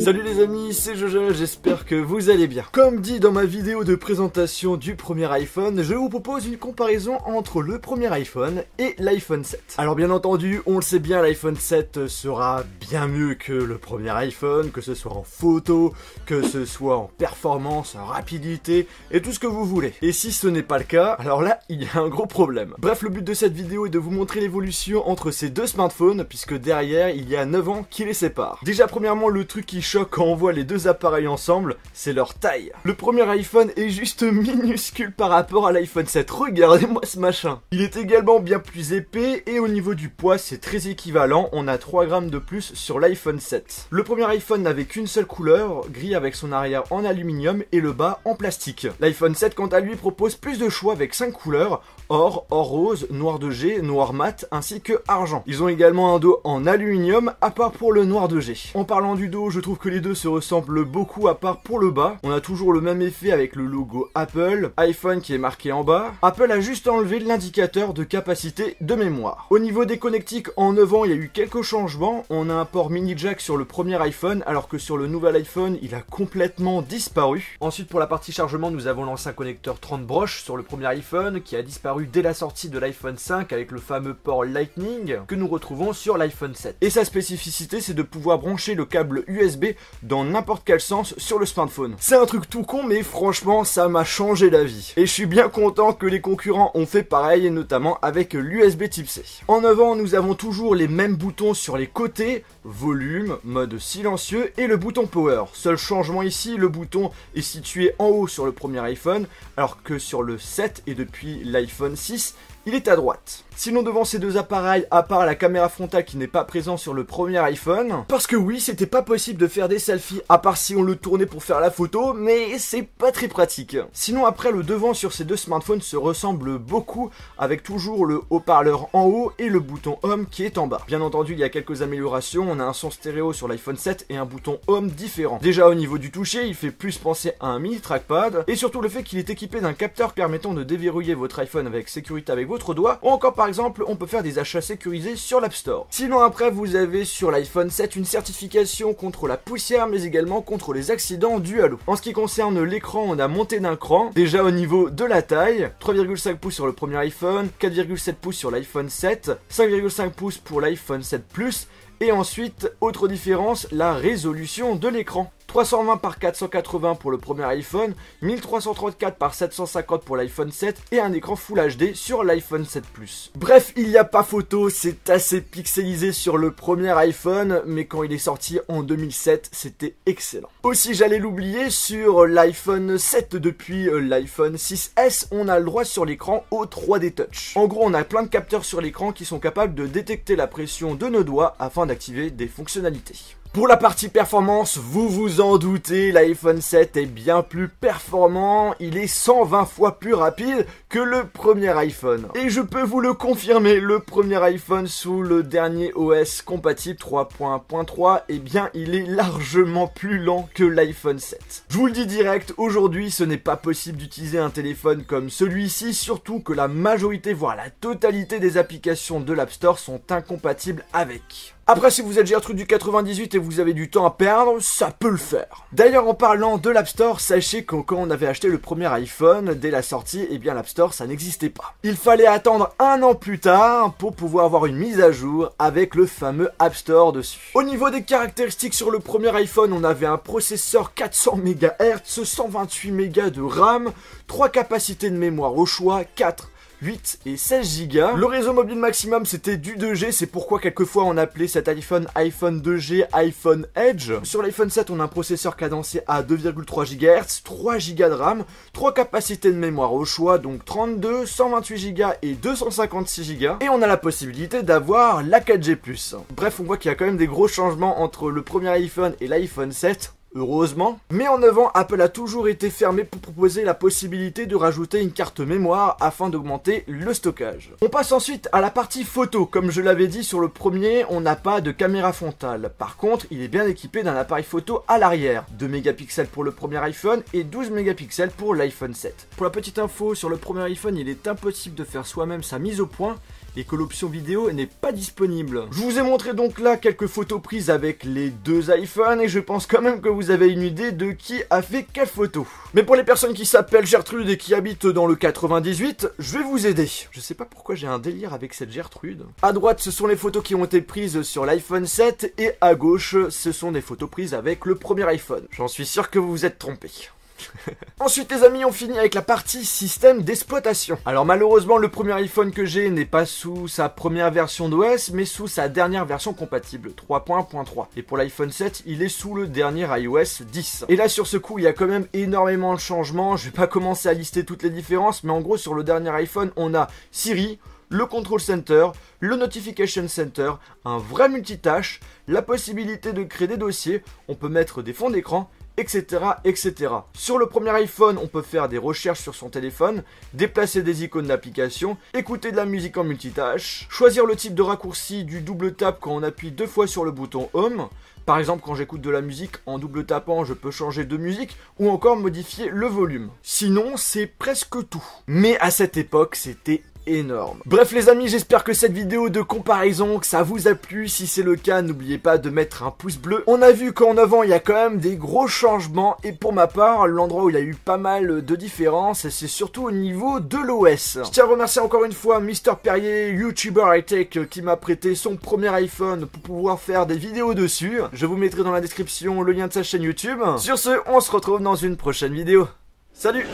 Salut les amis, c'est Jojo, j'espère que vous allez bien. Comme dit dans ma vidéo de présentation du premier iPhone, je vous propose une comparaison entre le premier iPhone et l'iPhone 7. Alors bien entendu, on le sait bien, l'iPhone 7 sera bien mieux que le premier iPhone, que ce soit en photo, que ce soit en performance, en rapidité, et tout ce que vous voulez. Et si ce n'est pas le cas, alors là, il y a un gros problème. Bref, le but de cette vidéo est de vous montrer l'évolution entre ces deux smartphones, puisque derrière, il y a 9 ans qui les séparent. Déjà, premièrement, le truc qui choque quand on voit les deux appareils ensemble, c'est leur taille. Le premier iPhone est juste minuscule par rapport à l'iPhone 7. Regardez-moi ce machin. Il est également bien plus épais et au niveau du poids, c'est très équivalent. On a 3 grammes de plus sur l'iPhone 7. Le premier iPhone n'avait qu'une seule couleur, gris avec son arrière en aluminium et le bas en plastique. L'iPhone 7, quant à lui, propose plus de choix avec 5 couleurs, or rose, noir de G, noir mat, ainsi que argent. Ils ont également un dos en aluminium, à part pour le noir de G. En parlant du dos, je trouve que les deux se ressemblent beaucoup, à part pour le bas. On a toujours le même effet avec le logo Apple, iPhone qui est marqué en bas. Apple a juste enlevé l'indicateur de capacité de mémoire. Au niveau des connectiques, en 9 ans, il y a eu quelques changements. On a un port mini jack sur le premier iPhone, alors que sur le nouvel iPhone, il a complètement disparu. Ensuite, pour la partie chargement, nous avons l'ancien connecteur 30 broches sur le premier iPhone, qui a disparu dès la sortie de l'iPhone 5 avec le fameux port Lightning que nous retrouvons sur l'iPhone 7. Et sa spécificité, c'est de pouvoir brancher le câble USB dans n'importe quel sens sur le smartphone. C'est un truc tout con, mais franchement, ça m'a changé la vie. Et je suis bien content que les concurrents ont fait pareil, et notamment avec l'USB Type C. En avant, nous avons toujours les mêmes boutons sur les côtés, volume, mode silencieux et le bouton power. Seul changement ici, le bouton est situé en haut sur le premier iPhone, alors que sur le 7 et depuis l'iPhone 6, il est à droite. Sinon, devant ces deux appareils, à part la caméra frontale qui n'est pas présente sur le premier iPhone, parce que oui, c'était pas possible de faire des selfies, à part si on le tournait pour faire la photo, mais c'est pas très pratique. Sinon, après, le devant sur ces deux smartphones se ressemble beaucoup, avec toujours le haut-parleur en haut et le bouton Home qui est en bas. Bien entendu, il y a quelques améliorations, on a un son stéréo sur l'iPhone 7 et un bouton Home différent. Déjà, au niveau du toucher, il fait plus penser à un mini trackpad, et surtout le fait qu'il est équipé d'un capteur permettant de déverrouiller votre iPhone avec sécurité avec votre doigt, ou encore par exemple on peut faire des achats sécurisés sur l'App Store. Sinon après vous avez sur l'iPhone 7 une certification contre la poussière mais également contre les accidents dus à l'eau. En ce qui concerne l'écran, on a monté d'un cran, déjà au niveau de la taille, 3,5 pouces sur le premier iPhone, 4,7 pouces sur l'iPhone 7, 5,5 pouces pour l'iPhone 7 Plus, et ensuite, autre différence, la résolution de l'écran. 320 par 480 pour le premier iPhone, 1334 par 750 pour l'iPhone 7 et un écran Full HD sur l'iPhone 7 Plus. Bref, il n'y a pas photo, c'est assez pixelisé sur le premier iPhone, mais quand il est sorti en 2007, c'était excellent. Aussi, j'allais l'oublier, sur l'iPhone 7 depuis l'iPhone 6S, on a le droit sur l'écran au 3D Touch. En gros, on a plein de capteurs sur l'écran qui sont capables de détecter la pression de nos doigts afin d'activer des fonctionnalités. Pour la partie performance, vous vous en doutez, l'iPhone 7 est bien plus performant, il est 120 fois plus rapide que le premier iPhone. Et je peux vous le confirmer, le premier iPhone sous le dernier OS compatible 3.3, eh bien il est largement plus lent que l'iPhone 7. Je vous le dis direct, aujourd'hui ce n'est pas possible d'utiliser un téléphone comme celui-ci, surtout que la majorité, voire la totalité des applications de l'App Store sont incompatibles avec. Après, si vous êtes Gertrude du 98 et vous avez du temps à perdre, ça peut le faire. D'ailleurs, en parlant de l'App Store, sachez que quand on avait acheté le premier iPhone, dès la sortie, eh bien l'App Store, ça n'existait pas. Il fallait attendre 1 an plus tard pour pouvoir avoir une mise à jour avec le fameux App Store dessus. Au niveau des caractéristiques sur le premier iPhone, on avait un processeur 400 MHz, 128 Go de RAM, 3 capacités de mémoire au choix, 4, 8 et 16 Go. Le réseau mobile maximum c'était du 2G, c'est pourquoi quelquefois on appelait cet iPhone 2G, iPhone Edge. Sur l'iPhone 7 on a un processeur cadencé à 2,3 GHz, 3 Go de RAM, 3 capacités de mémoire au choix, donc 32, 128 Go et 256 Go. Et on a la possibilité d'avoir la 4G+. Bref, on voit qu'il y a quand même des gros changements entre le premier iPhone et l'iPhone 7. Heureusement. Mais en 9 ans, Apple a toujours été fermé pour proposer la possibilité de rajouter une carte mémoire afin d'augmenter le stockage. On passe ensuite à la partie photo. Comme je l'avais dit sur le premier, on n'a pas de caméra frontale. Par contre, il est bien équipé d'un appareil photo à l'arrière. 2 mégapixels pour le premier iPhone et 12 mégapixels pour l'iPhone 7. Pour la petite info, sur le premier iPhone, il est impossible de faire soi-même sa mise au point. et que l'option vidéo n'est pas disponible. Je vous ai montré donc là quelques photos prises avec les deux iPhones et je pense quand même que vous avez une idée de qui a fait quelle photo. Mais pour les personnes qui s'appellent Gertrude et qui habitent dans le 98, je vais vous aider. Je sais pas pourquoi j'ai un délire avec cette Gertrude. À droite, ce sont les photos qui ont été prises sur l'iPhone 7 et à gauche, ce sont des photos prises avec le premier iPhone. J'en suis sûr que vous vous êtes trompés. Ensuite les amis, on finit avec la partie système d'exploitation. Alors malheureusement le premier iPhone que j'ai n'est pas sous sa première version d'OS mais sous sa dernière version compatible 3.3. Et pour l'iPhone 7 il est sous le dernier iOS 10. Et là sur ce coup il y a quand même énormément de changements. Je vais pas commencer à lister toutes les différences mais en gros sur le dernier iPhone on a Siri, le Control Center, le Notification Center, un vrai multitâche, la possibilité de créer des dossiers, on peut mettre des fonds d'écran, etc., etc. Sur le premier iPhone, on peut faire des recherches sur son téléphone, déplacer des icônes d'application, écouter de la musique en multitâche, choisir le type de raccourci du double tap quand on appuie 2 fois sur le bouton Home. Par exemple, quand j'écoute de la musique en double tapant, je peux changer de musique ou encore modifier le volume. Sinon, c'est presque tout. Mais à cette époque, c'était énorme. Bref les amis, j'espère que cette vidéo de comparaison, que ça vous a plu. Si c'est le cas, n'oubliez pas de mettre un pouce bleu. On a vu qu'en avant, il y a quand même des gros changements. Et pour ma part, l'endroit où il y a eu pas mal de différences, c'est surtout au niveau de l'OS. Je tiens à remercier encore une fois Mister Perrier, YouTuber high-tech, qui m'a prêté son premier iPhone pour pouvoir faire des vidéos dessus. Je vous mettrai dans la description le lien de sa chaîne YouTube. Sur ce, on se retrouve dans une prochaine vidéo. Salut!